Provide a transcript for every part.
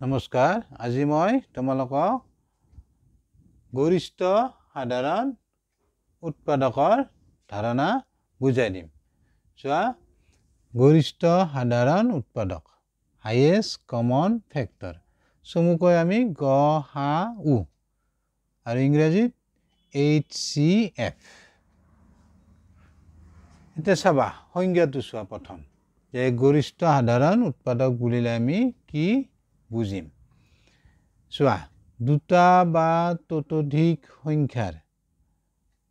নমস্কাৰ আজি মই তোমালোকক গৰিষ্ঠ সাধাৰণ উৎপাদকৰ ধাৰণা বুজাই দিম। চোৱা গৰিষ্ঠ সাধাৰণ উৎপাদক হাইয়েষ্ট কমন ফেক্টৰ চমুকৈ আমি গ সা উ আৰু ইংৰাজীত HCF। এতিয়া চাবা সংজ্ঞাটো চোৱা প্ৰথম যে গৰিষ্ঠ সাধাৰণ উৎপাদক বুলিলে আমি কি বুজিম। চোৱা দুটা বা ততোধিক সংখ্যাৰ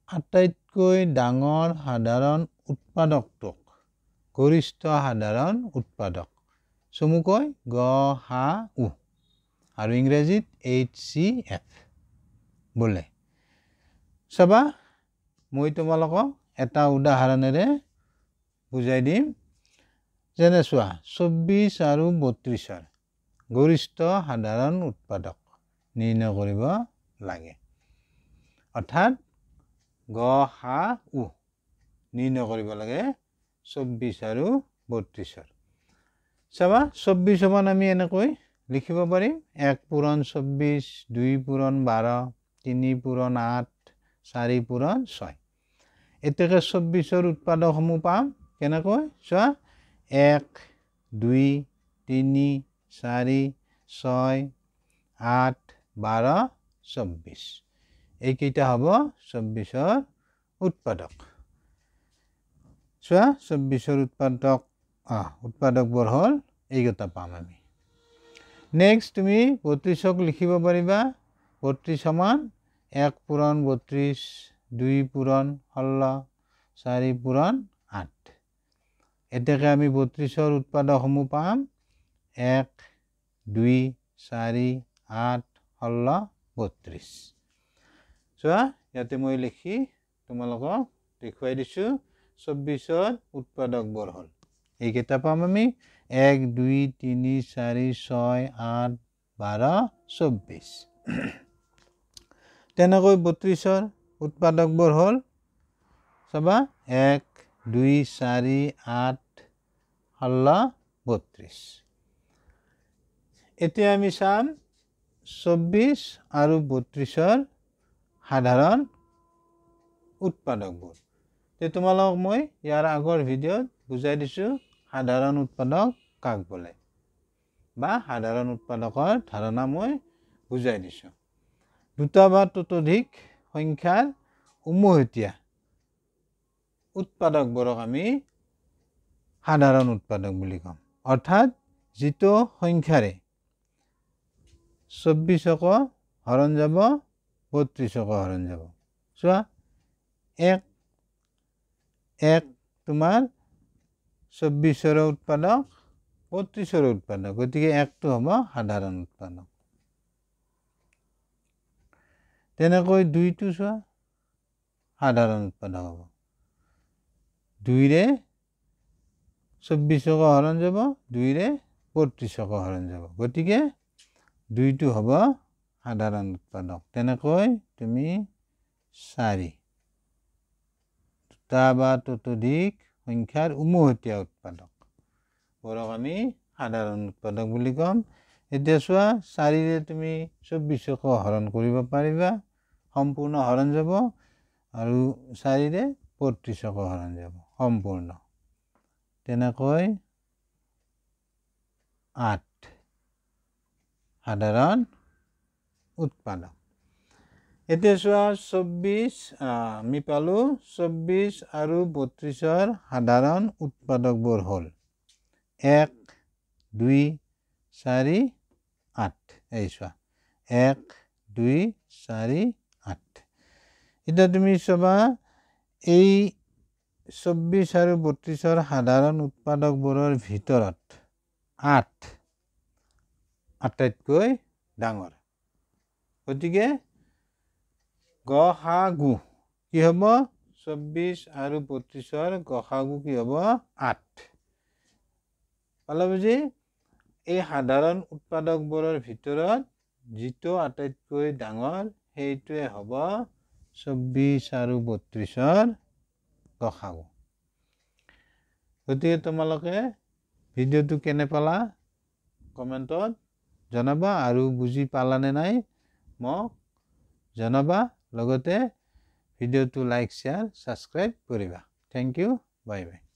আটাইতকৈ ডাঙৰ সাধাৰণ উৎপাদকটোক গৰিষ্ঠ সাধাৰণ উৎপাদক চমুকৈ গ সা উ আৰু ইংৰাজীত HCF বোলে। চাবা মই তোমালোকক এটা উদাহৰণেৰে বুজাই দিম। যেনে চোৱা 24 আৰু 32 গৰিষ্ঠ সাধাৰণ উৎপাদক নিৰ্ণয় কৰিব লাগে। অৰ্থাৎ গ সা উ নিৰ্ণয় কৰিব লাগে 24 আৰু 32। চাবা 24 সমান আমি এনেকৈ লিখিব পাৰিম 1 পূৰণ 24, 2 পূৰণ 12, 3 পূৰণ 8, 4 পূৰণ 6। এতেকে 24ৰ উৎপাদকসমূহ পাম কেনেকৈ চোৱা 1, 2, 3, 4, 6, 8, 12, 24 এইকেইটা হ'ব 24ৰ উৎপাদক। চোৱা 24ৰ উৎপাদকবোৰ হ'ল এইকেইটা পাম আমি। নেক্সট তুমি 32ক লিখিব পাৰিবা 32 সমান 1 পূৰণ 32, 2 পূৰণ 16, 4 পূৰণ 8। এতেকে আমি 32ৰ উৎপাদকসমূহ পাম 1, 2, 4, 8, 16, 32। চোৱা ইয়াতে মই লিখি তোমালোকক দেখুৱাই দিছোঁ 24ৰ উৎপাদকবোৰ হ'ল এইকেইটা পাম আমি 1, 2, 3, 4, 6, 8, 12, 24। তেনেকৈ 32ৰ উৎপাদকবোৰ হ'ল চাবা 1, 2, 4, 8, 16, 32। এতিয়া আমি চাম 24 আৰু 32ৰ সাধাৰণ উৎপাদকবোৰ। তোমালোকক মই ইয়াৰ আগৰ ভিডিঅ'ত বুজাই দিছোঁ সাধাৰণ উৎপাদক কাক বোলে বা সাধাৰণ উৎপাদকৰ ধাৰণা মই বুজাই দিছোঁ। দুটা বা ততোধিক সংখ্যাৰ উমৈহতীয়া উৎপাদকবোৰক আমি সাধাৰণ উৎপাদক বুলি কম। অৰ্থাৎ যিটো সংখ্যাৰে 24ক হৰণ যাব 32ক হৰণ যাব। চোৱা 1 তোমাৰ 24ৰ উৎপাদক 32ৰ উৎপাদক গতিকে 1টো হ'ব সাধাৰণ উৎপাদক। তেনেকৈ 2টো চোৱা সাধাৰণ উৎপাদক হ'ব 2ৰে 24ক হৰণ যাব 2ৰে 32ক হৰণ যাব গতিকে 2টো হ'ব সাধাৰণ উৎপাদক। তেনেকৈ তুমি 4 দুটা বা ততোধিক সংখ্যাৰ উমৈহতীয়া উৎপাদক বোৰক আমি সাধাৰণ উৎপাদক বুলি ক'ম। এতিয়া চোৱা 4ৰে তুমি 24ক হৰণ কৰিব পাৰিবা সম্পূৰ্ণ হৰণ যাব আৰু 4ৰে 32ক হৰণ যাব সম্পূৰ্ণ। তেনেকৈ 8 সাধাৰণ উৎপাদক। এতিয়া চোৱা 24 আমি পালোঁ 24 আৰু 32ৰ সাধাৰণ উৎপাদকবোৰ হ'ল 1, 2, 4, 8। এই চোৱা 1, 2, 4, 8। এতিয়া তুমি চাবা এই 24 আৰু 32ৰ সাধাৰণ উৎপাদকবোৰৰ ভিতৰত 8 আটাইতকৈ ডাঙৰ। গতিকে গ সা গু কি হ'ব 24 আৰু 32ৰ গ সা গু কি হ'ব 8। পালা বুজি? এই সাধাৰণ উৎপাদকবোৰৰ ভিতৰত যিটো আটাইতকৈ ডাঙৰ সেইটোৱে হ'ব 24 আৰু 32ৰ গ সা গু। গতিকে তোমালোকে ভিডিঅ'টো কেনে পালা কমেণ্টত জনাবা আৰু বুজি পালানে নাই মোক জনাবা লগতে ভিডিঅ'টো লাইক শ্বেয়াৰ সাবস্ক্ৰাইব কৰিবা থ্যাংক ইউ বাই বাই